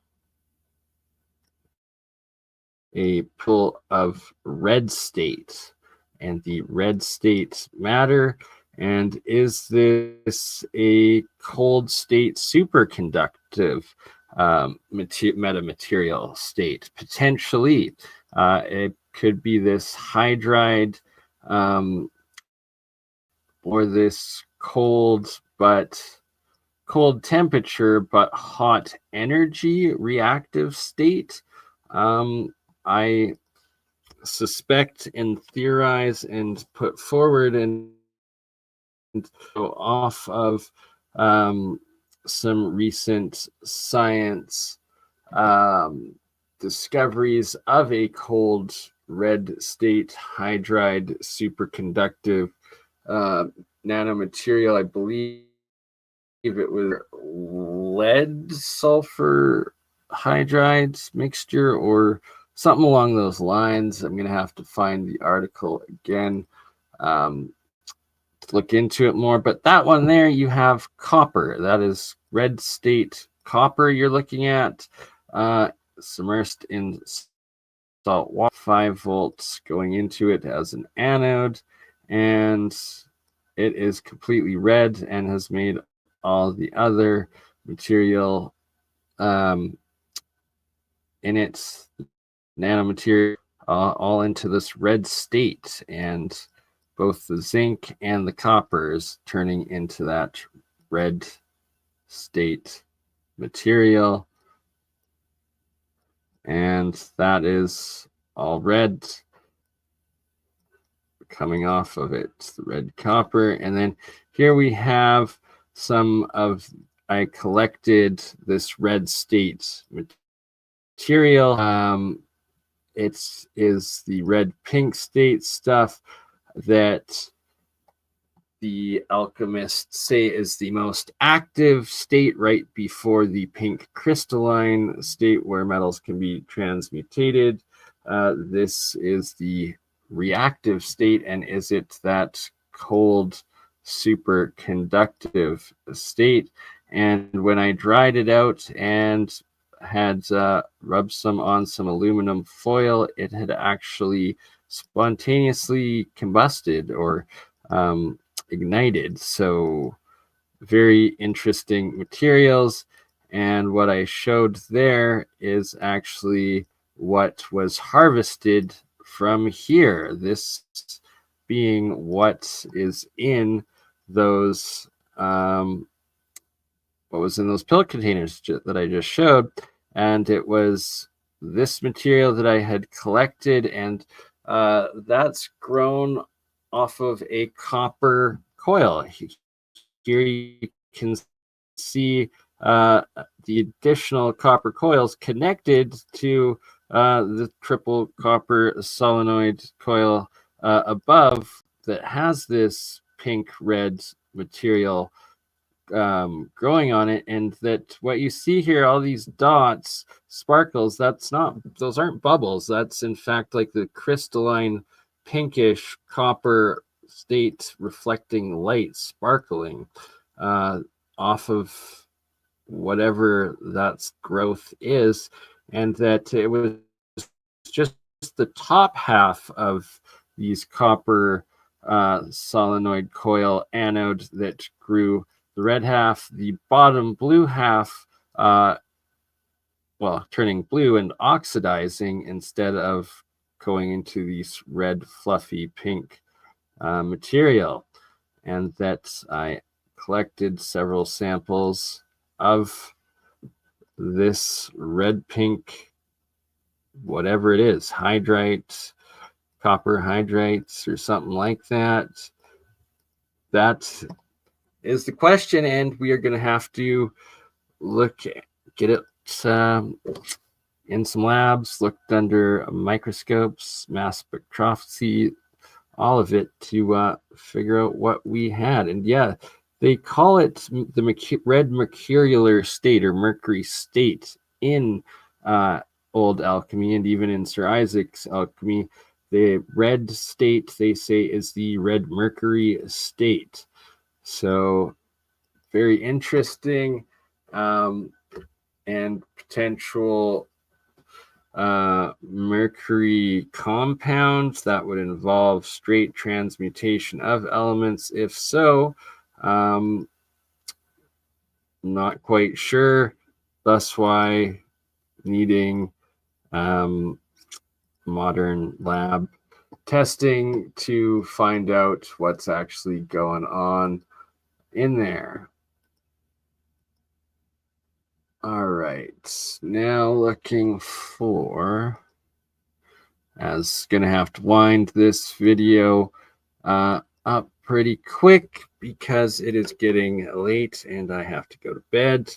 a pool of red state and the red state matter. And is this a cold state superconductive metamaterial state? Potentially. It could be this hydride or this cold temperature but hot energy reactive state. I suspect and theorize and put forward and go off of some recent science discoveries of a cold red state hydride superconductive nanomaterial. I believe it was lead sulfur hydride mixture or something along those lines. I'm going to have to find the article again to look into it more. But that one there, you have copper. That is red state copper you're looking at, submersed in salt water, 5 volts going into it as an anode. And it is completely red and has made all the other material in its nanomaterial all into this red state, and both the zinc and the copper is turning into that red state material, and that is all red. coming off of it, the red copper. And then here we have some of, I collected this red state material. It is the red pink state stuff that the alchemists say is the most active state right before the pink crystalline state where metals can be transmutated. This is the reactive state, and is it that cold superconductive state? And when I dried it out and had rubbed some on some aluminum foil, it had actually spontaneously combusted or ignited. So very interesting materials. And what I showed there is actually what was harvested from here. This being what is in those what was in those pill containers that I just showed. And it was this material that I had collected, and that's grown off of a copper coil. Here you can see the additional copper coils connected to the triple copper solenoid coil above that has this pink red material growing on it. And that what you see here, all these dots, sparkles, those aren't bubbles. That's in fact like the crystalline pinkish copper state reflecting light sparkling off of whatever that growth is. And that it was just the top half of these copper solenoid coil anode that grew the red half. The bottom blue half, turning blue and oxidizing instead of going into these red fluffy pink material. And that I collected several samples of this red pink, whatever it is, hydrite, copper hydrites or something like that. That is the question, and we are going to have to get it in some labs, looked under microscopes, mass spectroscopy, all of it to figure out what we had. And yeah, they call it the red mercurial state or mercury state in old alchemy, and even in Sir Isaac's alchemy. The red state, they say, is the red mercury state. So very interesting, and potential mercury compounds that would involve straight transmutation of elements. If so, not quite sure. Thus why needing modern lab testing to find out what's actually going on in there. All right, now looking for, as gonna have to wind this video up pretty quick because it is getting late and I have to go to bed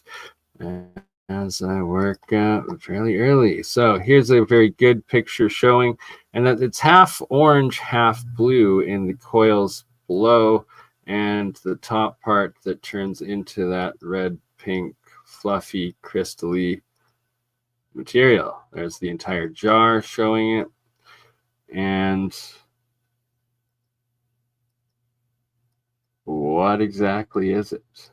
as I work fairly early. So here's a very good picture showing, and that it's half orange, half blue in the coils below, and the top part that turns into that red, pink, fluffy, crystally material. There's the entire jar showing it. And what exactly is it?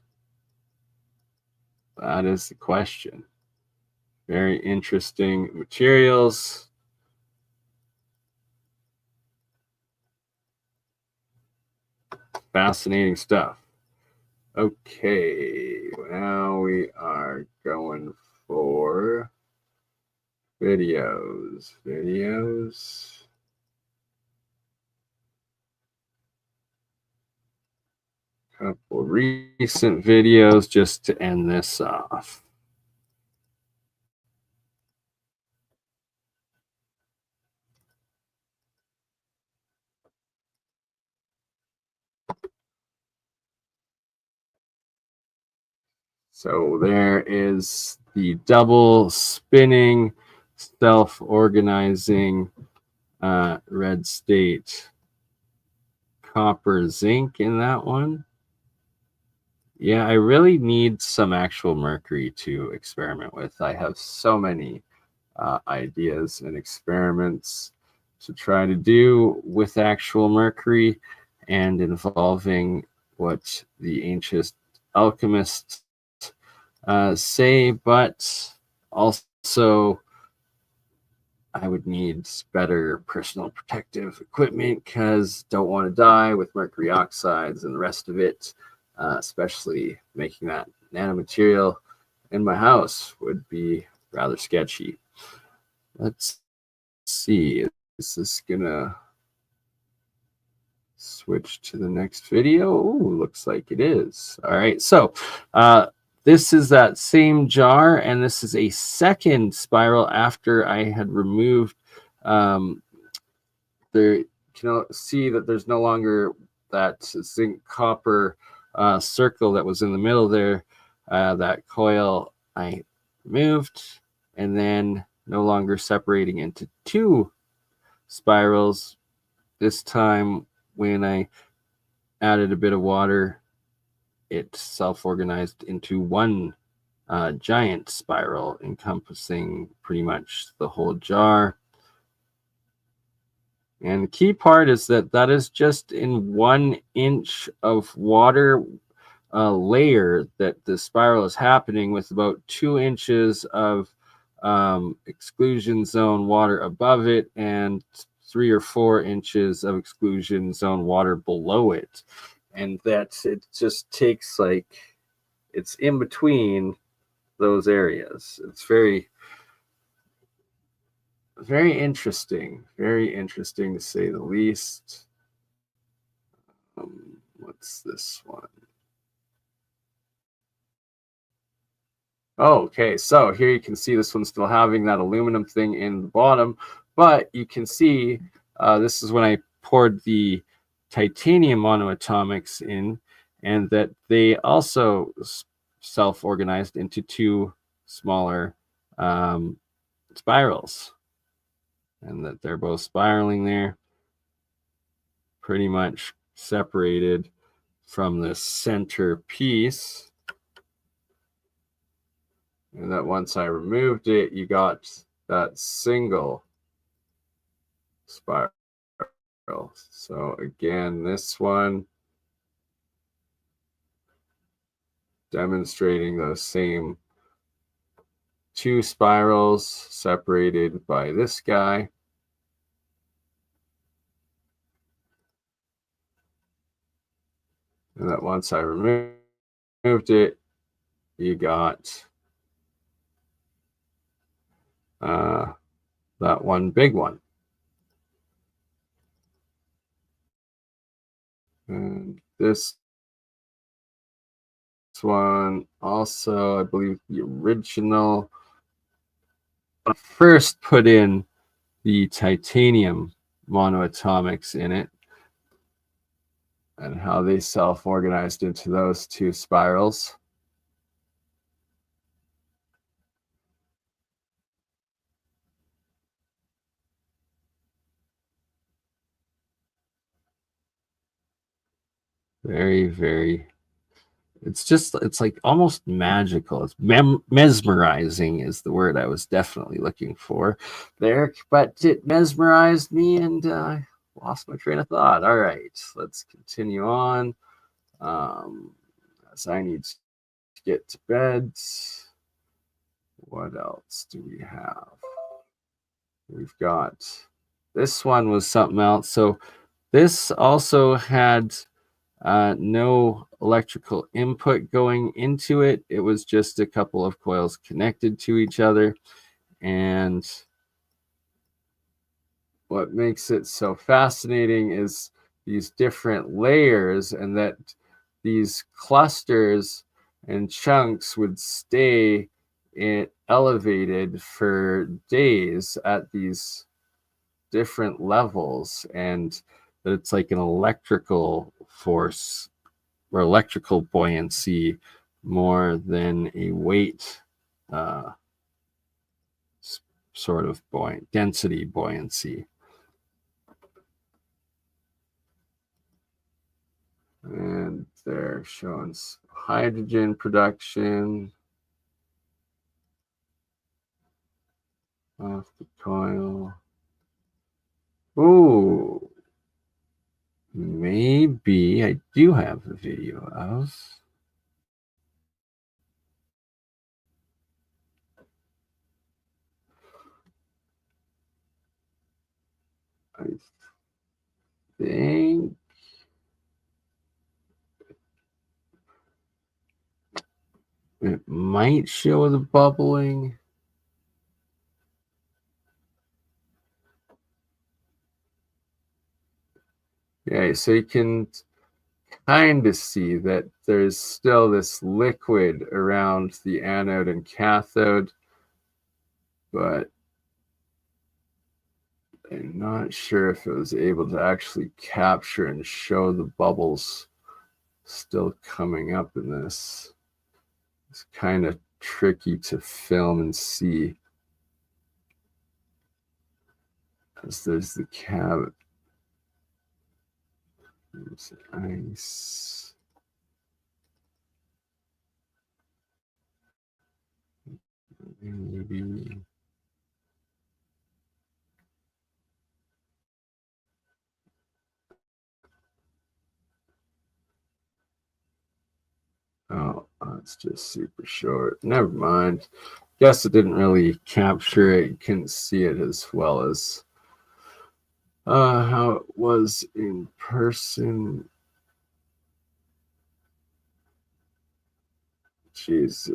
That is the question. Very interesting materials. Fascinating stuff. Okay, now we are going for videos. Couple recent videos just to end this off. So there is the double spinning, self-organizing red state copper zinc in that one. Yeah, I really need some actual mercury to experiment with. I have so many ideas and experiments to try to do with actual mercury and involving what the ancient alchemists say, but also I would need better personal protective equipment because don't want to die with mercury oxides and the rest of it, especially making that nanomaterial in my house would be rather sketchy. Let's see. Is this gonna switch to the next video? Ooh, looks like it is. All right, so this is that same jar, and this is a second spiral after I had removed. There, you can see that there's no longer that zinc copper circle that was in the middle there. That coil I removed, and then no longer separating into two spirals. This time when I added a bit of water, it self-organized into one giant spiral encompassing pretty much the whole jar. And the key part is that that is just in 1 inch of water layer that the spiral is happening, with about 2 inches of exclusion zone water above it and 3 or 4 inches of exclusion zone water below it. And that it just takes it's in between those areas. It's very, very interesting to say the least. What's this one? Oh, okay, so here you can see this one's still having that aluminum thing in the bottom, but you can see this is when I poured the titanium monoatomics in, and that they also self-organized into two smaller spirals, and that they're both spiraling there, pretty much separated from the center piece. And that once I removed it, you got that single spiral. So again, this one demonstrating those same two spirals separated by this guy. And that once I removed it, you got that one big one. And this one also, I believe the original, I first put in the titanium monoatomics in it and how they self-organized into those two spirals. Very, very, it's like almost magical. It's mesmerizing is the word I was definitely looking for there, but it mesmerized me and I lost my train of thought. All right, let's continue on. As I need to get to bed. What else do we have? We've got, this one was something else. So this also had no electrical input going into it. It was just a couple of coils connected to each other. And what makes it so fascinating is these different layers, and that these clusters and chunks would stay elevated for days at these different levels, and that it's like an electrical force or electrical buoyancy more than a weight sort of density buoyancy. And they're showing hydrogen production off the coil. Ooh, maybe I do have a video of. I think it might show the bubbling. Yeah, so you can kind of see that there's still this liquid around the anode and cathode, but I'm not sure if it was able to actually capture and show the bubbles still coming up in this. It's kind of tricky to film and see, because there's the cab. There's ice. Maybe. Oh, it's just super short. Never mind. Guess it didn't really capture it. You couldn't see it as well as how it was in person. Jeez.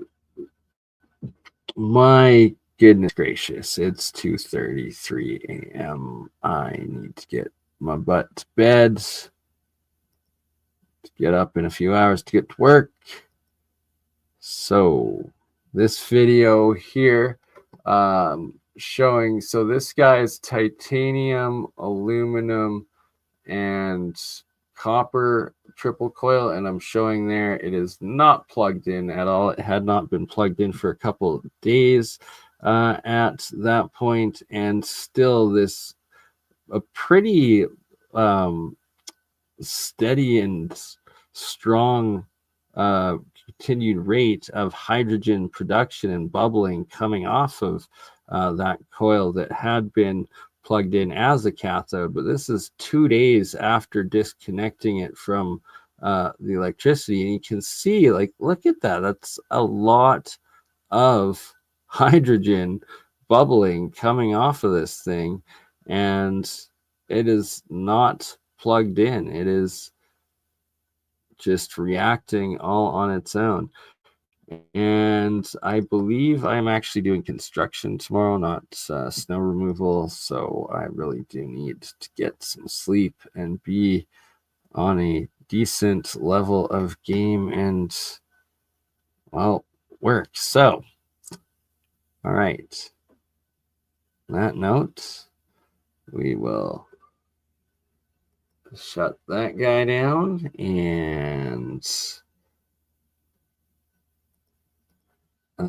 My goodness gracious. It's 2:33 a.m. I need to get my butt to bed. To get up in a few hours to get to work. So this video here showing, so this guy is titanium, aluminum, and copper triple coil, and I'm showing there it is not plugged in at all. It had not been plugged in for a couple of days at that point, and still this a pretty steady and strong continued rate of hydrogen production and bubbling coming off of that coil that had been plugged in as a cathode. But this is 2 days after disconnecting it from the electricity, and you can see, like, look at that. That's a lot of hydrogen bubbling coming off of this thing, and it is not plugged in. It is just reacting all on its own. And I believe I'm actually doing construction tomorrow, not snow removal. So I really do need to get some sleep and be on a decent level of game and, well, work. So, all right. On that note, we will shut that guy down, and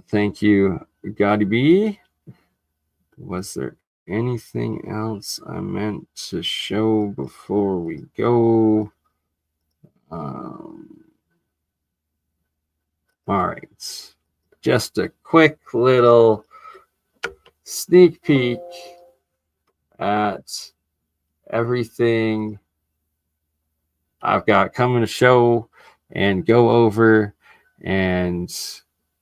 thank you, Gotti B. Was there anything else I meant to show before we go? All right. Just a quick little sneak peek at everything I've got coming to show and go over. And,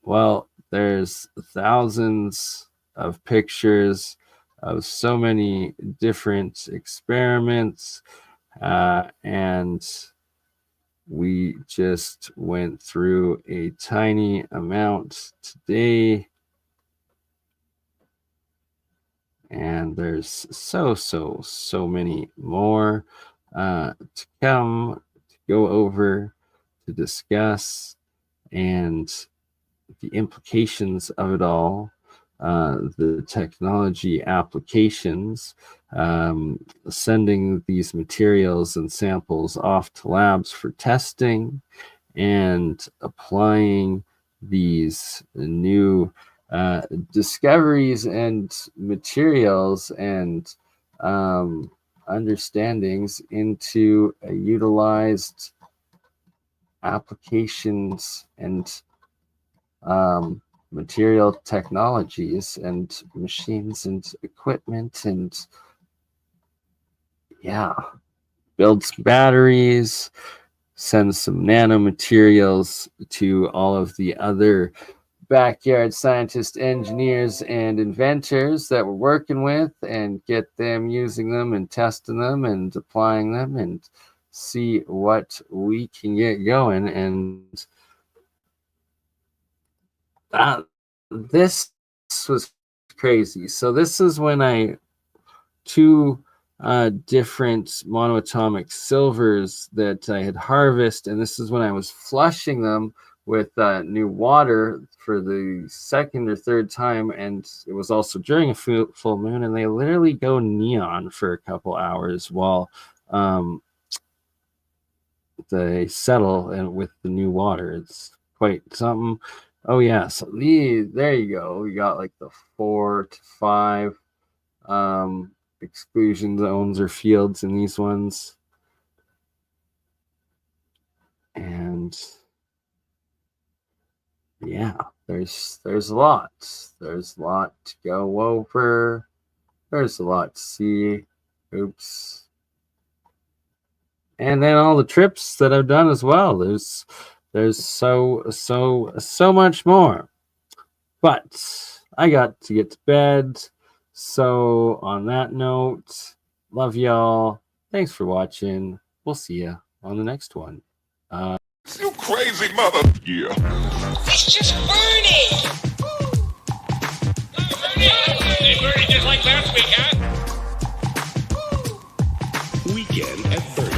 well, there's thousands of pictures of so many different experiments, and we just went through a tiny amount today, and there's so many more to come, to go over, to discuss, and the implications of it all, the technology applications, sending these materials and samples off to labs for testing, and applying these new discoveries and materials and understandings into utilized applications and material technologies and machines and equipment, and yeah, builds batteries, sends some nanomaterials to all of the other backyard scientists, engineers, and inventors that we're working with, and get them using them and testing them and applying them and see what we can get going. And this was crazy. So this is when two different monoatomic silvers that I had harvested, and this is when I was flushing them with new water for the second or third time, and it was also during a full moon, and they literally go neon for a couple hours while they settle and with the new water. It's quite something. Oh yeah, so there you go. We got like the 4 to 5 exclusion zones or fields in these ones. And yeah, there's a lot. There's a lot to go over. There's a lot to see. Oops. And then all the trips that I've done as well. There's so much more. But I got to get to bed. So on that note, love y'all. Thanks for watching. We'll see you on the next one. You crazy mother. Yeah. It's just BurnEye. Hey, BurnEye just like last week, huh? Weekend at BurnEye.